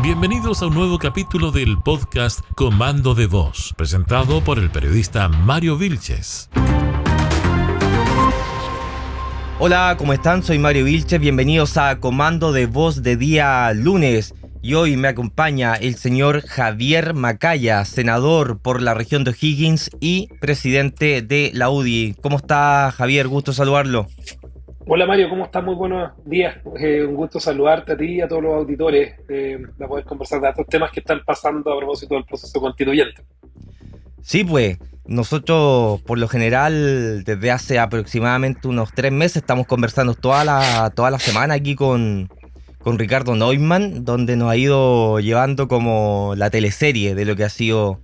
Bienvenidos a un nuevo capítulo del podcast Comando de Voz, presentado por el periodista Mario Vilches. Hola, ¿cómo están? Soy Mario Vilches, bienvenidos a Comando de Voz de día lunes. Y hoy me acompaña el señor Javier Macaya, senador por la región de O'Higgins y presidente de la UDI. ¿Cómo está, Javier? Gusto saludarlo. Hola Mario, ¿cómo estás? Muy buenos días. Un gusto saludarte a ti y a todos los auditores para poder conversar de estos temas que están pasando a propósito del proceso constituyente. Sí, pues, nosotros por lo general desde hace aproximadamente unos 3 meses estamos conversando toda la semana aquí con Ricardo Neumann, donde nos ha ido llevando como la teleserie de lo que ha sido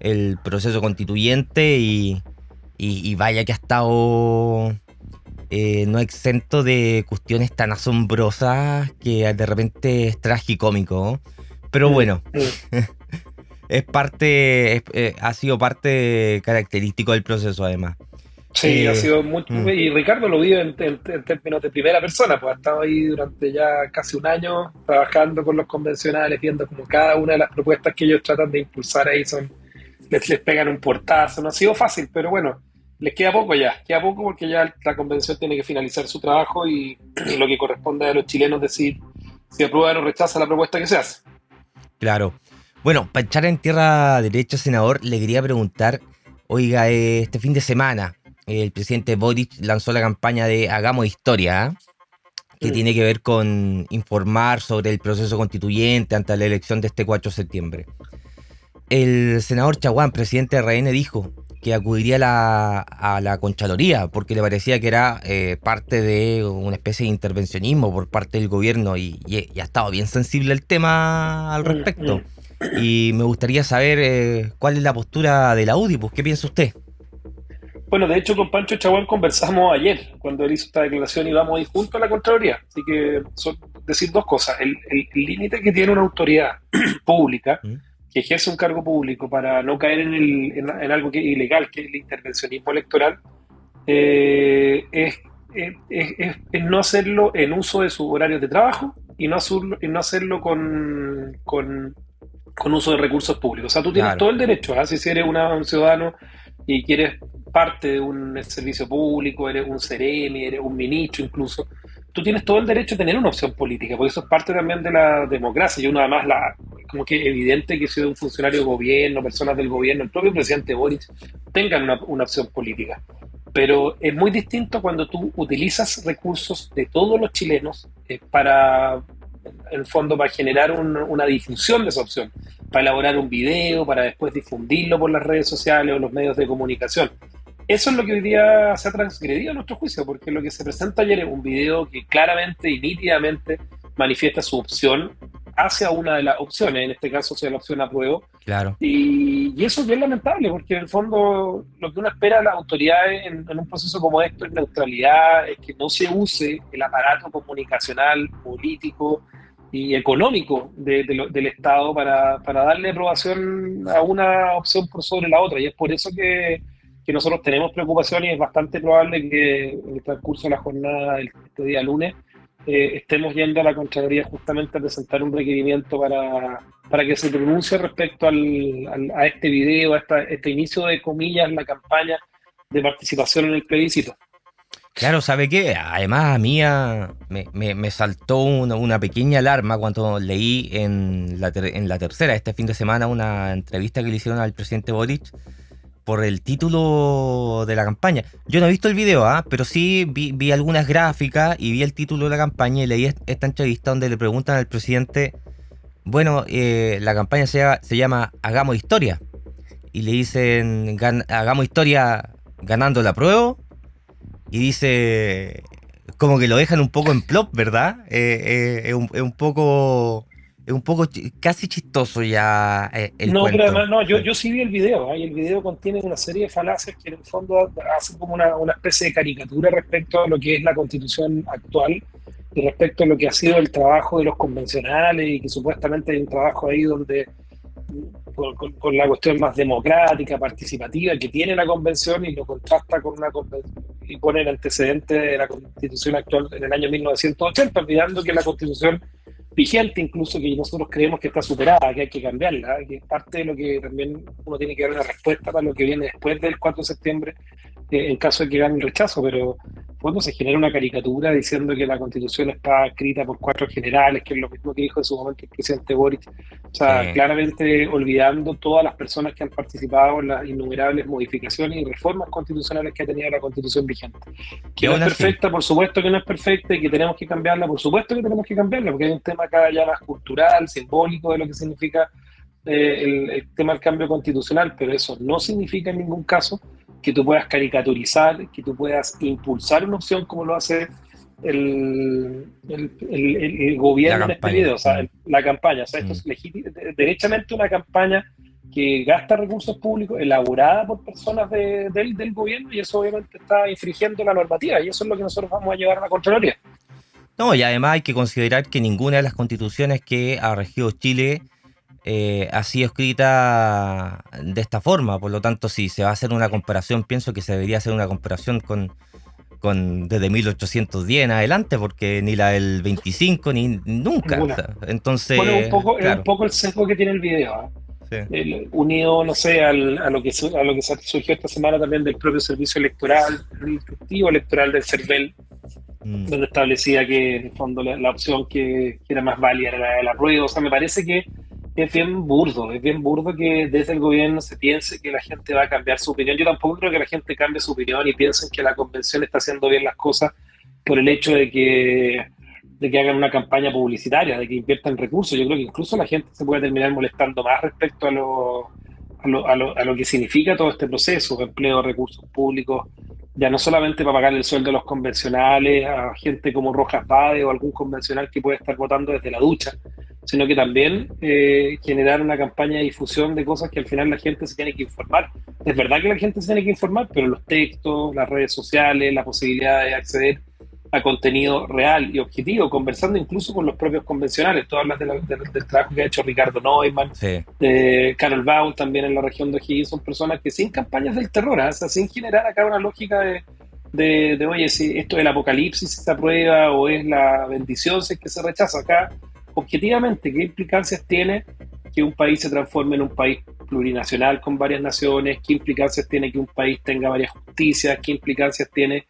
el proceso constituyente y vaya que ha estado no exento de cuestiones tan asombrosas que de repente es tragicómico, ¿no? Pero bueno, ha sido parte característico del proceso además. Sí, ha sido mucho, y Ricardo lo vive en términos de primera persona, pues ha estado ahí durante ya casi un año trabajando con los convencionales, viendo como cada una de las propuestas que ellos tratan de impulsar ahí les pegan un portazo. No ha sido fácil, pero bueno, les queda poco porque ya la convención tiene que finalizar su trabajo y lo que corresponde a los chilenos decidir si aprueban o rechazan la propuesta que se hace. Claro. Bueno, para echar en tierra derecha, senador, le quería preguntar, oiga, este fin de semana el presidente Boric lanzó la campaña de Hagamos Historia, que tiene que ver con informar sobre el proceso constituyente ante la elección de este 4 de septiembre. El senador Chaguán, presidente de RN, dijo que acudiría a la Contraloría porque le parecía que era parte de una especie de intervencionismo por parte del gobierno y ha estado bien sensible el tema al respecto. Y me gustaría saber cuál es la postura de la UDI, pues, ¿qué piensa usted? Bueno, de hecho con Pancho Chaguán conversamos ayer, cuando él hizo esta declaración y íbamos a ir juntos a la Contraloría. Así que decir dos cosas. El límite que tiene una autoridad pública que ejerce un cargo público para no caer en algo que es ilegal, que es el intervencionismo electoral, es no hacerlo en uso de sus horarios de trabajo y no hacerlo con uso de recursos públicos. O sea, tú tienes todo el derecho, si eres un ciudadano y quieres parte de un servicio público, eres un seremi, eres un ministro incluso, tú tienes todo el derecho a tener una opción política, porque eso es parte también de la democracia. Y uno además, como que es evidente que si un funcionario de gobierno, personas del gobierno, el propio presidente Boric, tengan una opción política. Pero es muy distinto cuando tú utilizas recursos de todos los chilenos para, en el fondo, para generar una difusión de esa opción, para elaborar un video, para después difundirlo por las redes sociales o los medios de comunicación. Eso es lo que hoy día se ha transgredido a nuestro juicio, porque lo que se presenta ayer es un video que claramente y nítidamente manifiesta su opción hacia una de las opciones, en este caso sea la opción apruebo. Claro. Y eso es bien lamentable, porque en el fondo lo que uno espera de las autoridades en un proceso como esto es neutralidad, es que no se use el aparato comunicacional, político y económico del Estado para darle aprobación a una opción por sobre la otra. Y es por eso que nosotros tenemos preocupación y es bastante probable que en el transcurso de la jornada de este día lunes estemos yendo a la Contraloría justamente a presentar un requerimiento para que se pronuncie respecto a este video, a este inicio de comillas, la campaña de participación en el plebiscito. Claro, ¿sabe qué? Además a mí me saltó una pequeña alarma cuando leí en la tercera este fin de semana una entrevista que le hicieron al presidente Boric por el título de la campaña. Yo no he visto el video, pero sí vi algunas gráficas y vi el título de la campaña y leí esta entrevista donde le preguntan al presidente, bueno, la campaña se llama Hagamos Historia. Y le dicen, hagamos historia ganando la prueba. Y dice, como que lo dejan un poco en plop, ¿verdad? Es un poco casi chistoso ya el No, cuento. pero además, yo sí vi el video, y el video contiene una serie de falacias que en el fondo hacen como una especie de caricatura respecto a lo que es la Constitución actual y respecto a lo que ha sido el trabajo de los convencionales y que supuestamente hay un trabajo ahí donde con la cuestión más democrática, participativa que tiene la convención y lo contrasta con una convención y pone el antecedente de la Constitución actual en el año 1980, olvidando que la Constitución vigente, incluso que nosotros creemos que está superada, que hay que cambiarla, que es parte de lo que también uno tiene que dar una respuesta para lo que viene después del 4 de septiembre, en caso de que gane el rechazo, pero cuando se genera una caricatura diciendo que la Constitución está escrita por 4 generales, que es lo mismo que dijo en su momento el presidente Boric, o sea, Sí. claramente olvidando todas las personas que han participado en las innumerables modificaciones y reformas constitucionales que ha tenido la Constitución vigente. Y Que no es aún así, perfecta, por supuesto que no es perfecta y que tenemos que cambiarla, por supuesto que tenemos que cambiarla, porque hay un tema acá ya más cultural, simbólico de lo que significa el tema del cambio constitucional, pero eso no significa en ningún caso que tú puedas caricaturizar, que tú puedas impulsar una opción como lo hace el la gobierno en este campaña. video, o sea, la campaña. O sea, esto Mm. es derechamente una campaña que gasta recursos públicos, elaborada por personas del gobierno, y eso obviamente está infringiendo la normativa, y eso es lo que nosotros vamos a llevar a la Contraloría. No, y además hay que considerar que ninguna de las constituciones que ha regido Chile ha sido escrita de esta forma. Por lo tanto, si se va a hacer una comparación, pienso que se debería hacer una comparación con desde 1810 en adelante, porque ni la del 25 ni nunca. O Ninguna. sea, Bueno, entonces, es un claro, poco el sesgo que tiene el video, ¿ah? sí. Unido, no sé, a lo que surgió esta semana también del propio servicio electoral, el instructivo electoral del CERVEL, Mm. donde establecía que en el fondo la opción que era más válida era la de la prueba. O sea, me parece que es bien burdo que desde el gobierno se piense que la gente va a cambiar su opinión. Yo tampoco creo que la gente cambie su opinión y piensen que la convención está haciendo bien las cosas por el hecho de que hagan una campaña publicitaria, de que inviertan recursos. Yo creo que incluso la gente se puede terminar molestando más respecto a lo que significa todo este proceso, empleo de recursos públicos, ya no solamente para pagar el sueldo a los convencionales, a gente como Rojas Bade o algún convencional que puede estar votando desde la ducha, sino que también generar una campaña de difusión de cosas que al final la gente se tiene que informar. Es verdad que la gente se tiene que informar, pero los textos, las redes sociales, la posibilidad de acceder a contenido real y objetivo, conversando incluso con los propios convencionales. Tú hablas del trabajo que ha hecho Ricardo Neumann, Sí. Carol Baum también en la región de O'Higgins, son personas que sin campañas del terror, o sea, sin generar acá una lógica oye, si esto es el apocalipsis si se aprueba o es la bendición si es que se rechaza acá, objetivamente, ¿qué implicancias tiene que un país se transforme en un país plurinacional con varias naciones? ¿Qué implicancias tiene que un país tenga varias justicias? ¿Qué implicancias tiene?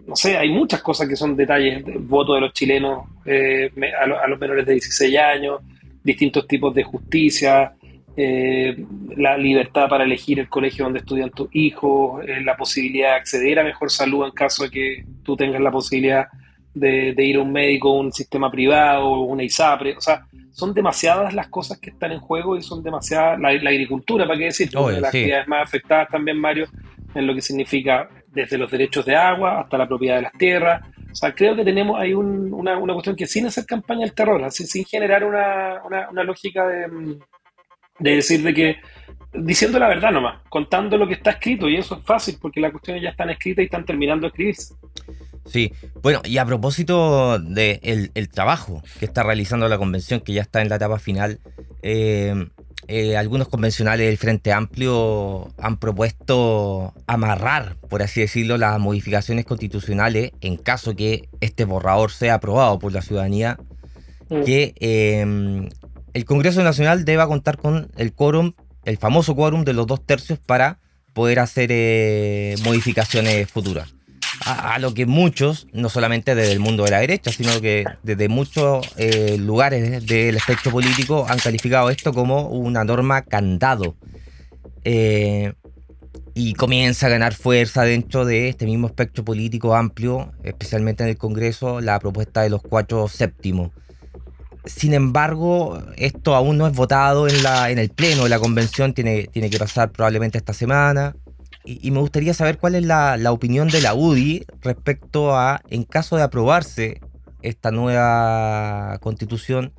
No sé, hay muchas cosas que son detalles, el voto de los chilenos a los menores de 16 años, distintos tipos de justicia, la libertad para elegir el colegio donde estudian tus hijos, la posibilidad de acceder a mejor salud en caso de que tú tengas la posibilidad de ir a un médico, un sistema privado, una ISAPRE. O sea, son demasiadas las cosas que están en juego y son demasiadas, la agricultura, ¿para qué decir? Una de Obvio, las sí. actividades más afectadas también, Mario, en lo que significa desde los derechos de agua hasta la propiedad de las tierras. O sea, creo que tenemos ahí una cuestión que sin hacer campaña del terror, así, sin generar una lógica de decir de que, diciendo la verdad nomás, contando lo que está escrito, y eso es fácil porque las cuestiones ya están escritas y están terminando de escribirse. Sí, bueno, y a propósito de el trabajo que está realizando la convención, que ya está en la etapa final, algunos convencionales del Frente Amplio han propuesto amarrar, por así decirlo, las modificaciones constitucionales en caso que este borrador sea aprobado por la ciudadanía, que el Congreso Nacional deba contar con el quórum, el famoso quórum de los 2/3 para poder hacer modificaciones futuras. A lo que muchos, no solamente desde el mundo de la derecha, sino que desde muchos lugares del espectro político han calificado esto como una norma candado. Y comienza a ganar fuerza dentro de este mismo espectro político amplio, especialmente en el Congreso, la propuesta de los 4/7. Sin embargo, esto aún no es votado en el pleno de la convención, tiene que pasar probablemente esta semana. Y me gustaría saber cuál es la opinión de la UDI respecto a, en caso de aprobarse esta nueva constitución,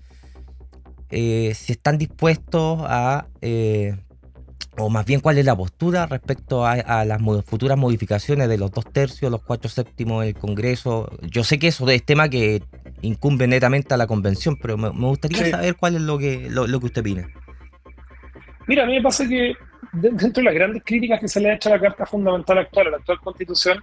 si están dispuestos a, o más bien cuál es la postura respecto a las futuras modificaciones de los 2/3, los 4/7 del Congreso. Yo sé que eso es tema que incumbe netamente a la convención, pero me gustaría saber cuál es lo que usted opina. Mira, a mí me pasa que dentro de las grandes críticas que se le ha hecho a la Carta Fundamental actual, a la actual Constitución,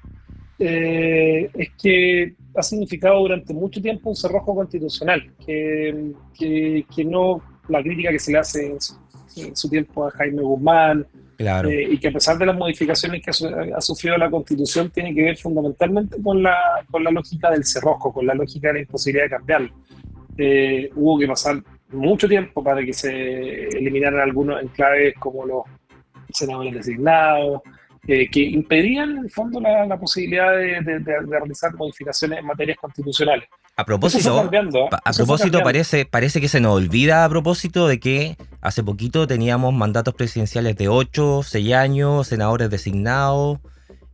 es que ha significado durante mucho tiempo un cerrojo constitucional, que no, la crítica que se le hace en su tiempo a Jaime Guzmán, Claro. y que a pesar de las modificaciones que ha sufrido la Constitución, tiene que ver fundamentalmente con la lógica del cerrojo, con la lógica de la imposibilidad de cambiarlo. Hubo que pasar mucho tiempo para que se eliminaran algunos enclaves como los senadores designados, que impedían en el fondo la posibilidad de realizar modificaciones en materias constitucionales. A Eso fue propósito, cambiando, ¿eh? a Eso fue propósito cambiando. parece que se nos olvida a propósito de que hace poquito teníamos mandatos presidenciales de 8, 6 años, senadores designados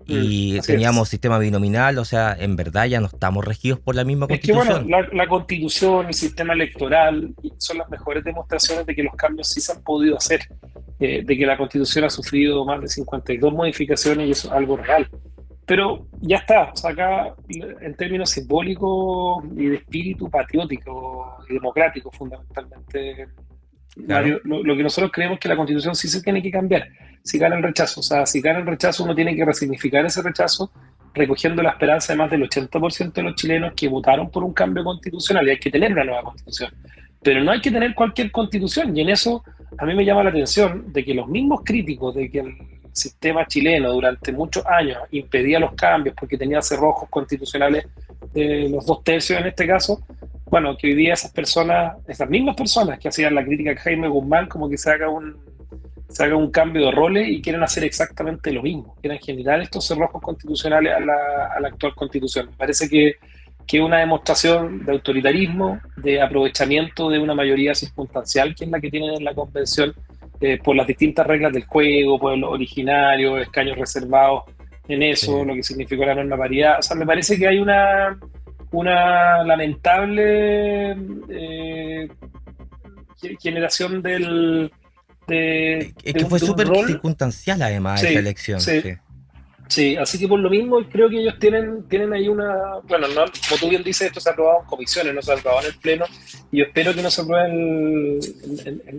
y Así teníamos es. sistema binominal, o sea, en verdad ya no estamos regidos por la misma Es que bueno, Constitución. la Constitución, el sistema electoral son las mejores demostraciones de que los cambios sí se han podido hacer, de que la Constitución ha sufrido más de 52 modificaciones y eso es algo real. Pero ya está, o sea, acá en términos simbólicos y de espíritu patriótico y democrático fundamentalmente, Claro. Mario, lo que nosotros creemos es que la Constitución sí se tiene que cambiar, si gana el rechazo. O sea, si gana el rechazo uno tiene que resignificar ese rechazo recogiendo la esperanza de más del 80% de los chilenos que votaron por un cambio constitucional y hay que tener una nueva constitución. Pero no hay que tener cualquier constitución y en eso a mí me llama la atención de que los mismos críticos de que el sistema chileno durante muchos años impedía los cambios porque tenía cerrojos constitucionales de los 2/3 en este caso, bueno, que hoy día esas personas, esas mismas personas que hacían la crítica a Jaime Guzmán, como que se haga un cambio de roles y quieren hacer exactamente lo mismo, quieren generar estos cerrojos constitucionales a la actual constitución. Me parece que es una demostración de autoritarismo, de aprovechamiento de una mayoría circunstancial, que es la que tienen en la convención, por las distintas reglas del juego, por los originarios, escaños reservados en eso, Sí. lo que significó la norma paridad. O sea, me parece que hay una lamentable generación Es que fue de un súper rol. circunstancial además esa Sí, elección, sí, sí. sí, así que por lo mismo creo que ellos tienen ahí bueno, no, como tú bien dices, esto se ha aprobado en comisiones, no se ha aprobado en el Pleno, y yo espero que no se apruebe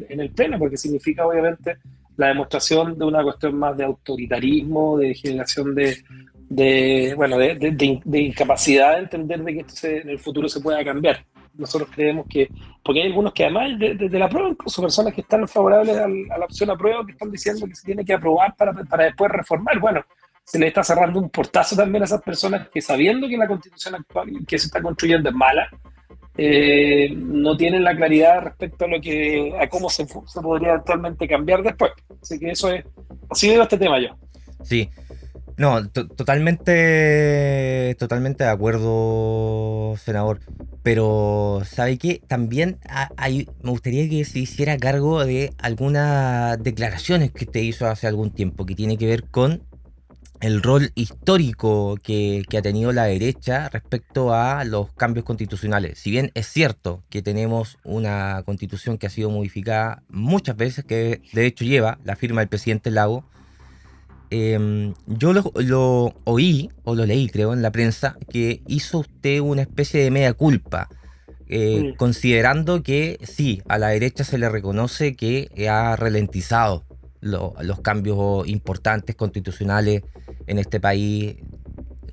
en el Pleno, porque significa obviamente la demostración de una cuestión más de autoritarismo, de generación bueno, de incapacidad de entender de que esto en el futuro se pueda cambiar. Nosotros creemos que, porque hay algunos que además de la prueba, incluso personas que están favorables a la opción a prueba, que están diciendo que se tiene que aprobar para después reformar. Bueno, se le está cerrando un portazo también a esas personas que, sabiendo que la constitución actual que se está construyendo es mala, no tienen la claridad respecto a cómo se podría actualmente cambiar después. Así que eso es, así veo este tema yo. Sí. No, totalmente de acuerdo, senador. Pero, ¿sabe qué? También me gustaría que se hiciera cargo de algunas declaraciones que usted hizo hace algún tiempo, que tiene que ver con el rol histórico que ha tenido la derecha respecto a los cambios constitucionales. Si bien es cierto que tenemos una constitución que ha sido modificada muchas veces, que de hecho lleva la firma del presidente Lago, yo lo oí, o lo leí creo en la prensa, que hizo usted una especie de mea culpa, Mm. considerando que sí, a la derecha se le reconoce que ha ralentizado los cambios importantes constitucionales en este país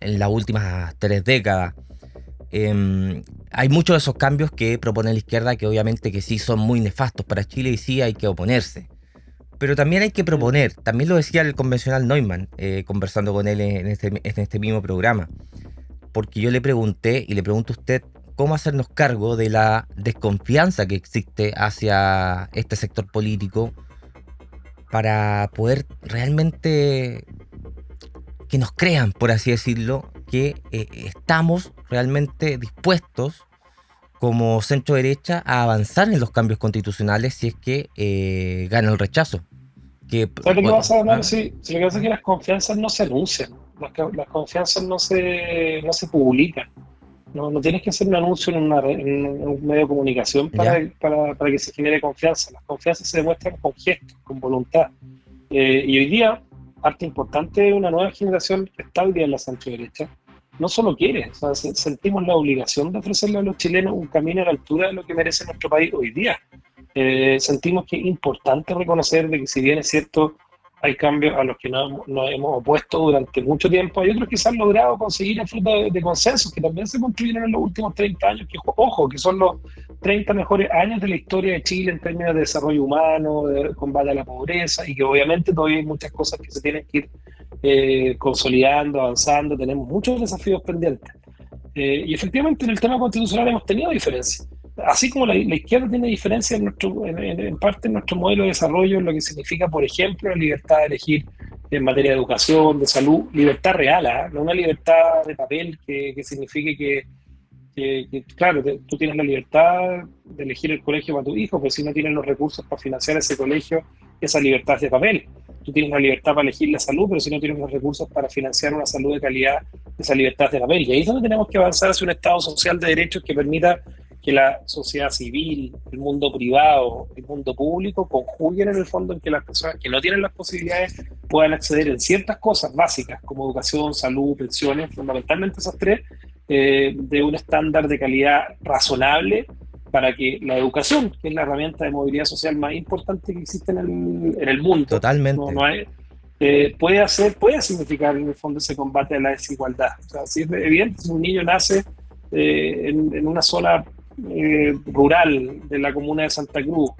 en las últimas 3 décadas. Hay muchos de esos cambios que propone la izquierda que obviamente que sí son muy nefastos para Chile y sí hay que oponerse. Pero también hay que proponer, también lo decía el convencional Neumann, conversando con él en este mismo programa, porque yo le pregunté y le pregunto a usted cómo hacernos cargo de la desconfianza que existe hacia este sector político para poder realmente que nos crean, por así decirlo, que estamos realmente dispuestos como centro derecha a avanzar en los cambios constitucionales si es que gana el rechazo. ¿Sabes lo que Bueno, pasa, Omar? Sí, lo que pasa es que las confianzas no se anuncian, las confianzas no se publican. No tienes que hacer un anuncio en un medio de comunicación ¿ya? para que se genere confianza. Las confianzas se demuestran con gestos, con voluntad. Y hoy día, parte importante de una nueva generación que está hoy día en la centro derecha, no solo quiere, o sea, sentimos la obligación de ofrecerle a los chilenos un camino a la altura de lo que merece nuestro país hoy día. Sentimos que es importante reconocer de que si bien es cierto, hay cambios a los que nos hemos opuesto durante mucho tiempo, hay otros que se han logrado conseguir a fruto de consensos que también se construyeron en los últimos 30 años, que ojo, que son los 30 mejores años de la historia de Chile en términos de desarrollo humano, de combate a la pobreza, y que obviamente todavía hay muchas cosas que se tienen que ir consolidando, avanzando, tenemos muchos desafíos pendientes. Y efectivamente en el tema constitucional hemos tenido diferencias. Así como la izquierda tiene diferencias en parte en nuestro modelo de desarrollo, en lo que significa, por ejemplo, la libertad de elegir en materia de educación, de salud, libertad real, ¿eh? No una libertad de papel que signifique claro, tú tienes la libertad de elegir el colegio para tu hijo, pero si no tienes los recursos para financiar ese colegio, esa libertad es de papel. Tú tienes la libertad para elegir la salud, pero si no tienes los recursos para financiar una salud de calidad, esa libertad es de papel. Y ahí es donde tenemos que avanzar hacia un Estado social de derechos que permita que la sociedad civil, el mundo privado, el mundo público conjuguen en el fondo en que las personas que no tienen las posibilidades puedan acceder en ciertas cosas básicas como educación, salud, pensiones, fundamentalmente esas tres, de un estándar de calidad razonable para que la educación, que es la herramienta de movilidad social más importante que existe en el mundo, Totalmente. puede significar en el fondo ese combate a la desigualdad. O sea, si es evidente, si un niño nace en una zona rural de la comuna de Santa Cruz,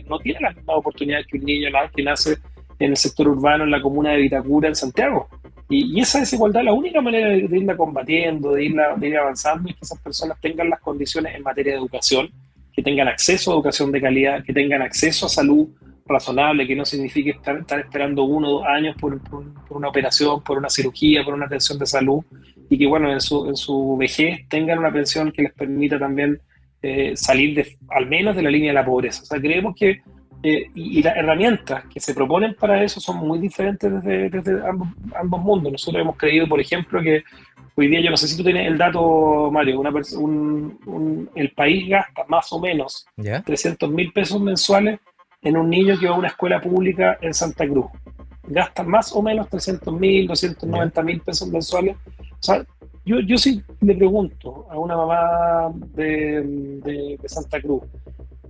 no tiene las mismas oportunidades que un niño que nace en el sector urbano, en la comuna de Vitacura, en Santiago. Y esa desigualdad, la única manera de irla combatiendo, de ir avanzando, es que esas personas tengan las condiciones en materia de educación, que tengan acceso a educación de calidad, que tengan acceso a salud razonable, que no signifique estar esperando 1 o 2 años por una operación, por una cirugía, por una atención de salud, y que bueno, en su vejez tengan una pensión que les permita también salir al menos de la línea de la pobreza. O sea, creemos que y las herramientas que se proponen para eso son muy diferentes desde ambos mundos. Nosotros hemos creído, por ejemplo, que hoy día, yo no sé si tú tienes el dato, Mario, el país gasta más o menos 300.000 pesos mensuales en un niño que va a una escuela pública en Santa Cruz. Gasta más o menos 300.000, 290.000 pesos mensuales. O sea, yo sí le pregunto a una mamá de Santa Cruz,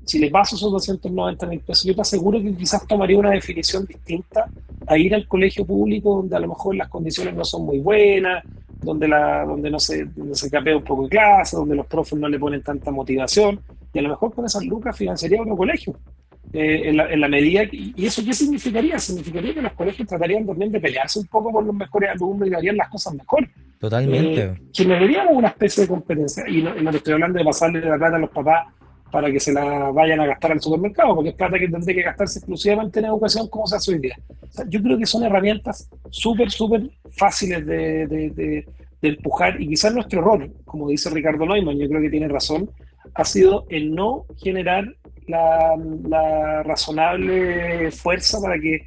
si le paso esos 290.000 pesos, yo te aseguro que quizás tomaría una definición distinta a ir al colegio público donde a lo mejor las condiciones no son muy buenas, donde no se capea un poco de clase, donde los profes no le ponen tanta motivación, y a lo mejor con esas lucas financiaría otro colegio. En la medida ¿y eso qué significaría? Significaría que los colegios tratarían también de pelearse un poco por los mejores alumnos y harían las cosas mejor. Totalmente. Generaríamos una especie de competencia, y no te estoy hablando de pasarle la plata a los papás para que se la vayan a gastar al supermercado, porque es plata que tendría que gastarse exclusivamente en educación, como se hace hoy día. O sea, yo creo que son herramientas súper fáciles de empujar, y quizás nuestro error, como dice Ricardo Neumann, yo creo que tiene razón, ha sido el no generar la razonable fuerza para que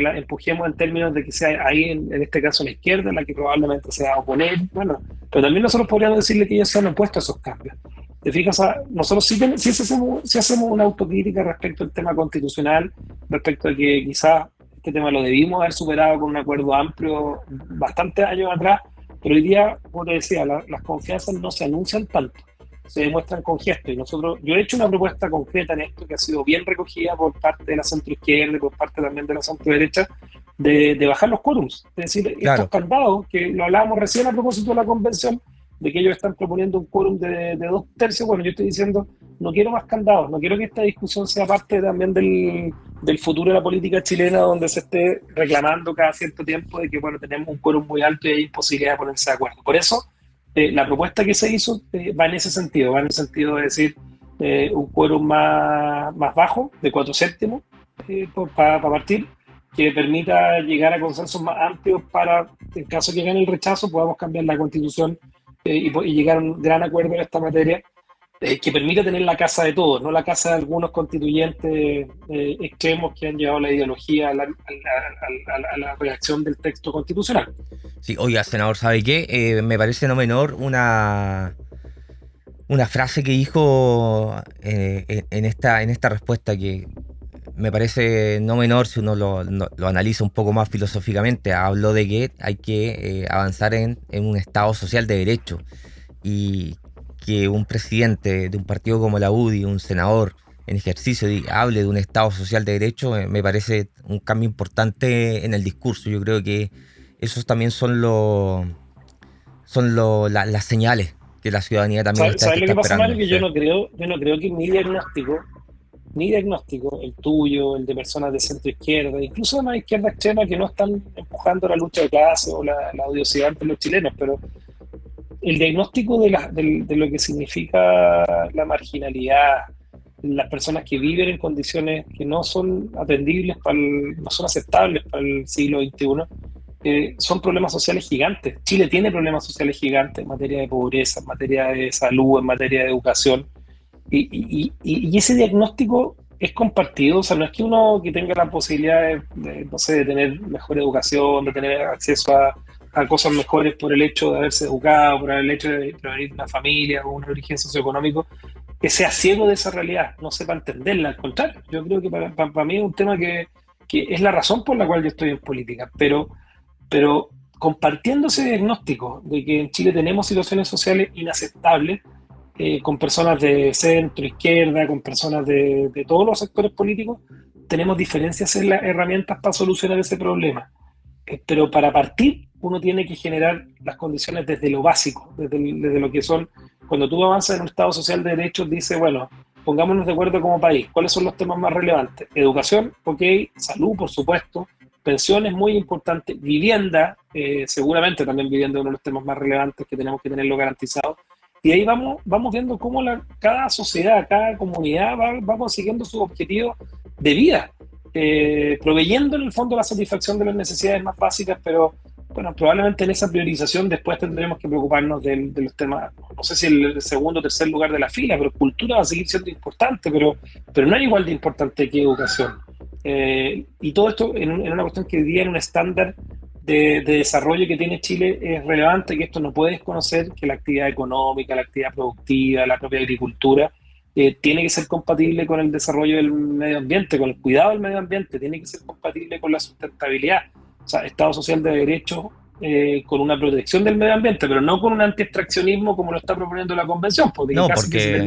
la empujemos en términos de que sea ahí, en este caso la izquierda, la que probablemente sea oponer, pero también nosotros podríamos decirle que ellos se han opuesto a esos cambios. ¿Te fijas? O sea, nosotros sí hacemos una autocrítica respecto al tema constitucional, respecto a que quizás este tema lo debimos haber superado con un acuerdo amplio bastantes años atrás, pero hoy día, como te decía, las confianzas no se anuncian tanto, se demuestran con gestos. Y yo he hecho una propuesta concreta en esto que ha sido bien recogida por parte de la centroizquierda y por parte también de la centroderecha, de bajar los quórums. Es decir, estos candados, que lo hablábamos recién a propósito de la convención, de que ellos están proponiendo un quórum de 2/3. Bueno, yo estoy diciendo, no quiero más candados, no quiero que esta discusión sea parte también del futuro de la política chilena, donde se esté reclamando cada cierto tiempo de que, bueno, tenemos un quórum muy alto y hay imposibilidad de ponerse de acuerdo. Por eso, la propuesta que se hizo va en ese sentido, de decir un quórum más bajo, de 4/7, para partir, que permita llegar a consensos más amplios para, en caso que gane el rechazo, podamos cambiar la Constitución y llegar a un gran acuerdo en esta materia, que permita tener la casa de todos, no la casa de algunos constituyentes extremos que han llevado la ideología a la redacción del texto constitucional. Sí, oiga, senador, ¿sabe qué? Me parece no menor una frase que dijo en esta respuesta, que me parece no menor si uno lo analiza un poco más filosóficamente. Habló de que hay que avanzar en un Estado social de derecho, y que un presidente de un partido como la UDI, un senador en ejercicio hable de un Estado social de derecho, me parece un cambio importante en el discurso. Yo creo que esos también las señales que la ciudadanía también ¿Sabes que lo está que pasa, Mario? esperando. Que Sí. yo no creo que mi diagnóstico, el tuyo, el de personas de centro izquierda, incluso de más izquierda extrema que no están empujando la lucha de clase o la odiosidad entre los chilenos, pero el diagnóstico de lo que significa la marginalidad, las personas que viven en condiciones que no son atendibles no son aceptables para el siglo XXI, son problemas sociales gigantes. Chile tiene problemas sociales gigantes en materia de pobreza, en materia de salud, en materia de educación. Y ese diagnóstico es compartido, o sea, no es que uno que tenga la posibilidad no sé, de tener mejor educación, de tener acceso a cosas mejores por el hecho de haberse educado, por el hecho de provenir de una familia o un origen socioeconómico, que sea ciego de esa realidad, no sepa entenderla. Al contrario, yo creo que para mí es un tema que es la razón por la cual yo estoy en política, pero compartiendo ese diagnóstico de que en Chile tenemos situaciones sociales inaceptables, con personas de centro, izquierda, con personas de todos los sectores políticos, tenemos diferencias en las herramientas para solucionar ese problema. Pero para partir, uno tiene que generar las condiciones desde lo básico, desde lo que son. Cuando tú avanzas en un Estado social de derechos, dice, bueno, pongámonos de acuerdo como país, ¿cuáles son los temas más relevantes? Educación, ok, salud, por supuesto, pensiones, muy importante, vivienda, seguramente también vivienda es uno de los temas más relevantes que tenemos que tenerlo garantizado. Y ahí vamos viendo cómo cada sociedad, cada comunidad va consiguiendo sus objetivos de vida, proveyendo en el fondo la satisfacción de las necesidades más básicas, pero bueno, probablemente en esa priorización después tendremos que preocuparnos de los temas, no sé si el segundo o tercer lugar de la fila, pero cultura va a seguir siendo importante, pero no es igual de importante que educación. Y todo esto en una cuestión que hoy día en un estándar de desarrollo que tiene Chile es relevante, que esto no puede desconocer que la actividad económica, la actividad productiva, la propia agricultura, tiene que ser compatible con el desarrollo del medio ambiente, con el cuidado del medio ambiente, tiene que ser compatible con la sustentabilidad. O sea, Estado social de derecho con una protección del medio ambiente, pero no con un anti-extraccionismo como lo está proponiendo la Convención, porque No, porque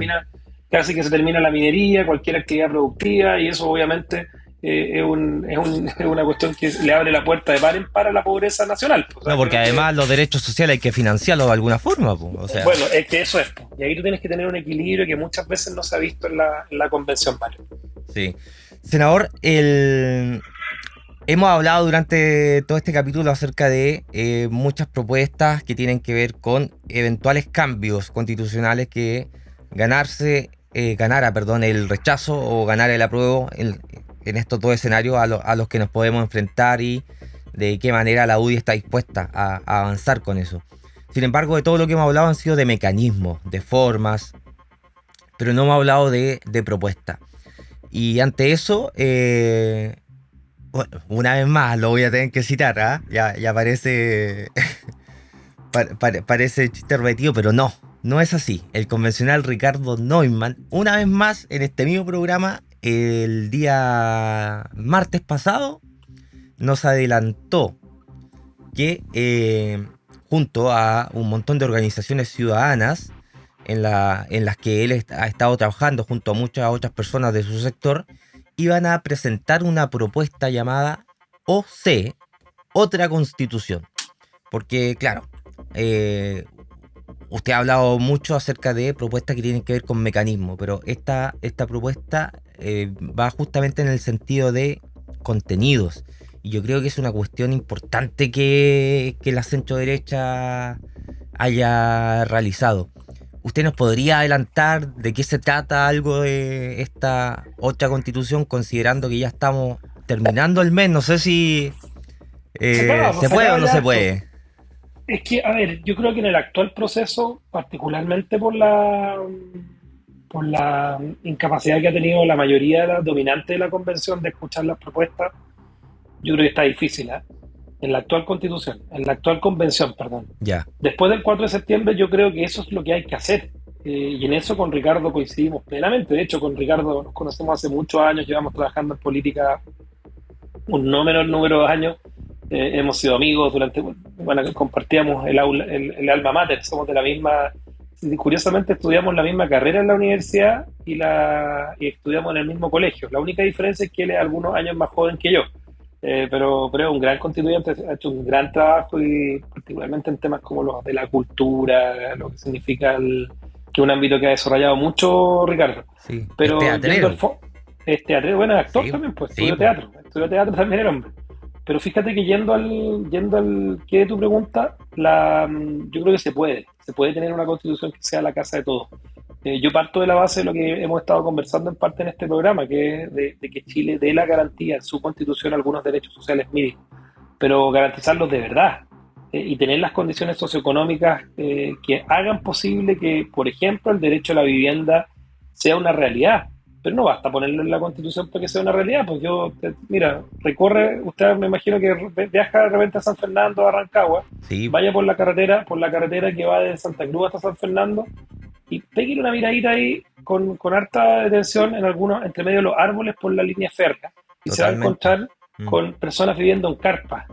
casi que se termina la minería, cualquier actividad productiva, y eso obviamente es una cuestión que le abre la puerta de par en par a la pobreza nacional. O sea, no, porque además los derechos sociales hay que financiarlos de alguna forma, po. O sea, bueno, es que eso es. Y ahí tú tienes que tener un equilibrio que muchas veces no se ha visto en la Convención, Mario. sí. Senador, hemos hablado durante todo este capítulo acerca de muchas propuestas que tienen que ver con eventuales cambios constitucionales que ganara el rechazo o ganara el apruebo en estos dos escenarios a los que nos podemos enfrentar y de qué manera la UDI está dispuesta a avanzar con eso. Sin embargo, de todo lo que hemos hablado han sido de mecanismos, de formas, pero no hemos hablado de propuestas. Y ante eso, bueno, una vez más lo voy a tener que citar, ¿ah? Ya parece, parece chiste repetido, pero no es así. El convencional Ricardo Neumann, una vez más en este mismo programa, el día martes pasado, nos adelantó que junto a un montón de organizaciones ciudadanas en las que él ha estado trabajando junto a muchas otras personas de su sector, iban a presentar una propuesta llamada OC, Otra Constitución. Porque, claro, usted ha hablado mucho acerca de propuestas que tienen que ver con mecanismos, pero esta propuesta va justamente en el sentido de contenidos. Y yo creo que es una cuestión importante que la centro-derecha haya realizado. ¿Usted nos podría adelantar de qué se trata algo de esta otra constitución, considerando que ya estamos terminando el mes? No sé si se puede o no se puede. Es que, a ver, yo creo que en el actual proceso, particularmente por la incapacidad que ha tenido la mayoría de las dominantes de la convención de escuchar las propuestas, yo creo que está difícil, ¿eh? En la actual constitución, en la actual convención, perdón. Ya. Después del 4 de septiembre yo creo que eso es lo que hay que hacer. Y en eso con Ricardo coincidimos plenamente. De hecho, con Ricardo nos conocemos hace muchos años, llevamos trabajando en política un no menor número de años. Hemos sido amigos compartíamos el alma mater, somos de la misma curiosamente estudiamos la misma carrera en la universidad y estudiamos en el mismo colegio. La única diferencia es que él es algunos años más joven que yo. Pero es un gran constituyente, ha hecho un gran trabajo y particularmente en temas como los de la cultura, lo que significa que es un ámbito que ha desarrollado mucho Ricardo. Sí, Pero es teatrero. es teatrero, bueno, es actor Sí, también, pues sí, estudió teatro también el hombre. Pero fíjate que yendo al qué de tu pregunta, yo creo que se puede tener una constitución que sea la casa de todos. Yo parto de la base de lo que hemos estado conversando en parte en este programa, que es de que Chile dé la garantía en su constitución a algunos derechos sociales mínimos, pero garantizarlos de verdad, y tener las condiciones socioeconómicas que hagan posible que, por ejemplo, el derecho a la vivienda sea una realidad. Pero no basta ponerlo en la constitución para que sea una realidad, pues mira, usted me imagino que viaja de repente a San Fernando, a Rancagua, sí, vaya por la carretera que va de Santa Cruz hasta San Fernando, y pégale una miradita ahí con harta detención entre medio de los árboles por la línea férrea, y se va a totalmente. encontrar con personas viviendo en carpas,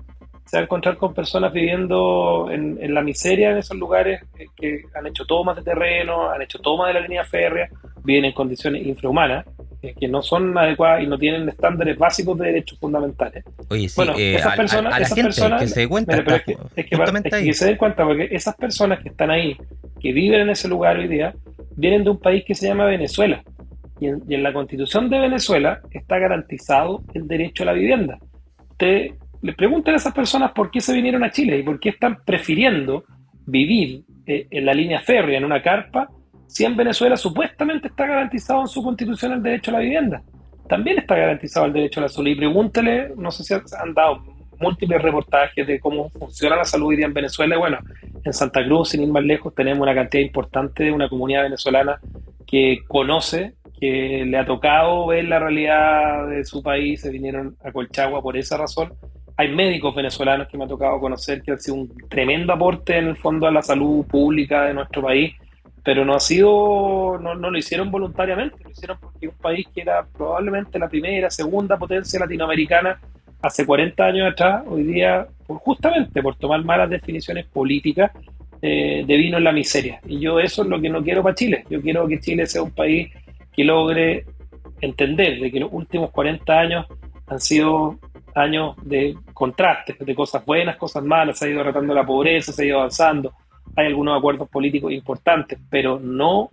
se va a encontrar con personas viviendo en la miseria en esos lugares, que han hecho tomas de terreno, han hecho tomas de la línea férrea, viven en condiciones infrahumanas, que no son adecuadas y no tienen estándares básicos de derechos fundamentales. Oye, sí, Bueno, esas a la gente personas, que se dé cuenta, mira, pero está es que justamente ahí. que se den cuenta, porque esas personas que están ahí, que viven en ese lugar hoy día, vienen de un país que se llama Venezuela. Y en la Constitución de Venezuela está garantizado el derecho a la vivienda. Le preguntan a esas personas por qué se vinieron a Chile y por qué están prefiriendo vivir en la línea férrea, en una carpa, si en Venezuela supuestamente está garantizado en su constitución el derecho a la vivienda. También está garantizado el derecho a la salud. Y pregúntele, no sé si han dado múltiples reportajes de cómo funciona la salud hoy día en Venezuela. Bueno, en Santa Cruz, sin ir más lejos, tenemos una cantidad importante de una comunidad venezolana que conoce, que le ha tocado ver la realidad de su país, se vinieron a Colchagua por esa razón. Hay médicos venezolanos que me ha tocado conocer que han sido un tremendo aporte en el fondo a la salud pública de nuestro país, pero no lo hicieron voluntariamente, lo hicieron porque un país que era probablemente la primera, segunda potencia latinoamericana hace 40 años atrás, hoy día, justamente por tomar malas definiciones políticas, devino en la miseria. Y yo eso es lo que no quiero para Chile. Yo quiero que Chile sea un país que logre entender de que los últimos 40 años han sido años de contrastes, de cosas buenas, cosas malas, se ha ido tratando la pobreza, se ha ido avanzando, hay algunos acuerdos políticos importantes, pero no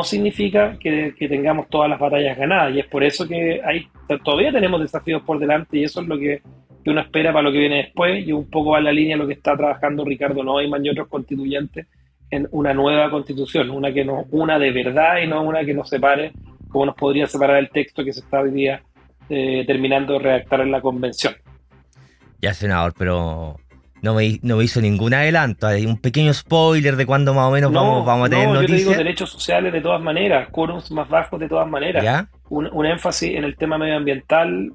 significa que tengamos todas las batallas ganadas, y es por eso que todavía tenemos desafíos por delante, y eso es lo que uno espera para lo que viene después, y un poco va en la línea de lo que está trabajando Ricardo Neumann y otros constituyentes en una nueva constitución, una de verdad y no una que nos separe, como nos podría separar el texto que se está hoy día terminando de redactar en la convención. Ya, senador, pero no me hizo ningún adelanto. Hay un pequeño spoiler de cuándo más o menos vamos a tener yo te digo noticias. derechos sociales de todas maneras, quórums más bajos de todas maneras. ¿Ya? Un énfasis en el tema medioambiental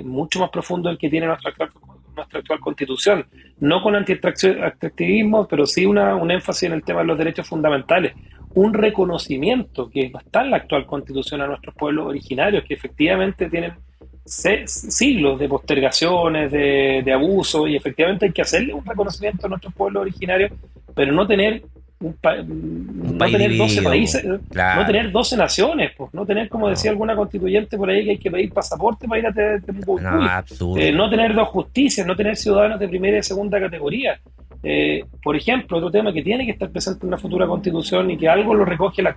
mucho más profundo del que tiene nuestra actual constitución. No con anti-extractivismo, pero sí un énfasis en el tema de los derechos fundamentales. Un reconocimiento que está en la actual constitución a nuestros pueblos originarios, que efectivamente tienen siglos de postergaciones, de abusos, y efectivamente hay que hacerle un reconocimiento a nuestros pueblos originarios, pero no tener Un no país tener 12 dividido, países, claro. no tener 12 naciones, pues, no tener, como decía alguna constituyente por ahí, que hay que pedir pasaporte para ir a Temucuicui, No, absurdo. no tener dos justicias, no tener ciudadanos de primera y segunda categoría. Por ejemplo, otro tema que tiene que estar presente en una futura constitución y que algo lo recoge el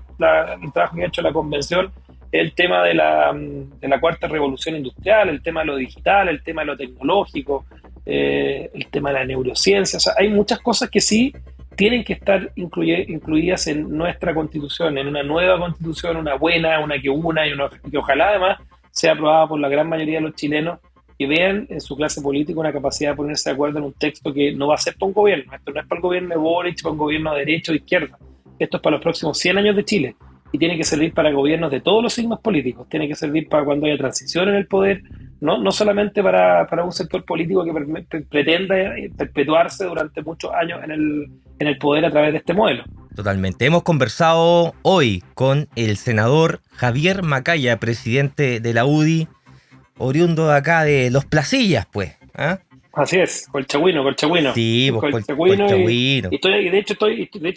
trabajo que ha hecho la convención, es el tema de la cuarta revolución industrial, el tema de lo digital, el tema de lo tecnológico, el tema de la neurociencia. O sea, hay muchas cosas que sí tienen que estar incluidas en nuestra constitución, en una nueva constitución, una buena, una que ojalá además sea aprobada por la gran mayoría de los chilenos, que vean en su clase política una capacidad de ponerse de acuerdo en un texto que no va a ser para un gobierno. Esto no es para el gobierno de Boric, para un gobierno de derecha o de izquierda. Esto es para los próximos 100 años de Chile, y tiene que servir para gobiernos de todos los signos políticos, tiene que servir para cuando haya transición en el poder, no solamente para un sector político que pretenda perpetuarse durante muchos años en el poder a través de este modelo. Totalmente. Hemos conversado hoy con el senador Javier Macaya, presidente de la UDI, oriundo de acá de Los Placillas, pues. ¿Ah? Así es, Colchagüino. Sí, vos Colchagüino Colchagüino. y de hecho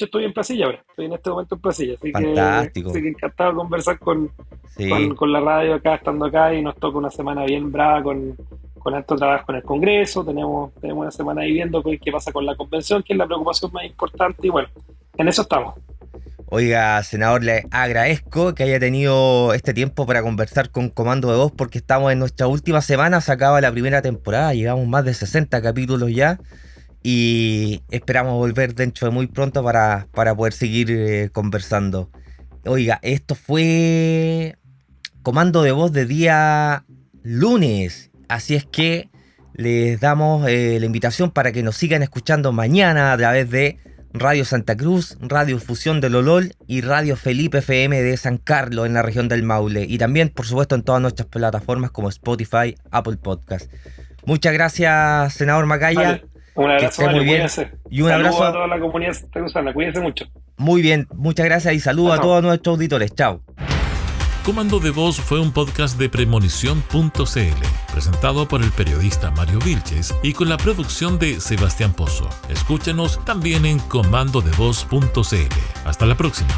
estoy en Placilla ahora. Estoy en este momento en Placilla, Fantástico. así que encantado de conversar Sí. con la radio acá, estando acá, y nos toca una semana bien brava con alto trabajo en el Congreso. Tenemos una semana ahí viendo qué pasa con la convención, que es la preocupación más importante, y bueno, en eso estamos. Oiga, senador, le agradezco que haya tenido este tiempo para conversar con Comando de Voz, porque estamos en nuestra última semana, se acaba la primera temporada, llevamos más de 60 capítulos ya, y esperamos volver dentro de muy pronto para poder seguir conversando. Oiga, esto fue Comando de Voz de día lunes, así es que les damos la invitación para que nos sigan escuchando mañana a través de Radio Santa Cruz, Radio Fusión de Lolol y Radio Felipe FM de San Carlos en la región del Maule, y también por supuesto en todas nuestras plataformas como Spotify, Apple Podcast. Muchas gracias, senador Macaya. Vale. Un abrazo, muy bien. Cuídense. Y un Saludos abrazo a toda la comunidad santacruzana, cuídense mucho. Muy bien, muchas gracias y saludos a todos nuestros auditores. Chao. Comando de Voz fue un podcast de Premonición.cl, presentado por el periodista Mario Vilches y con la producción de Sebastián Pozo. Escúchenos también en comandodevoz.cl. Hasta la próxima.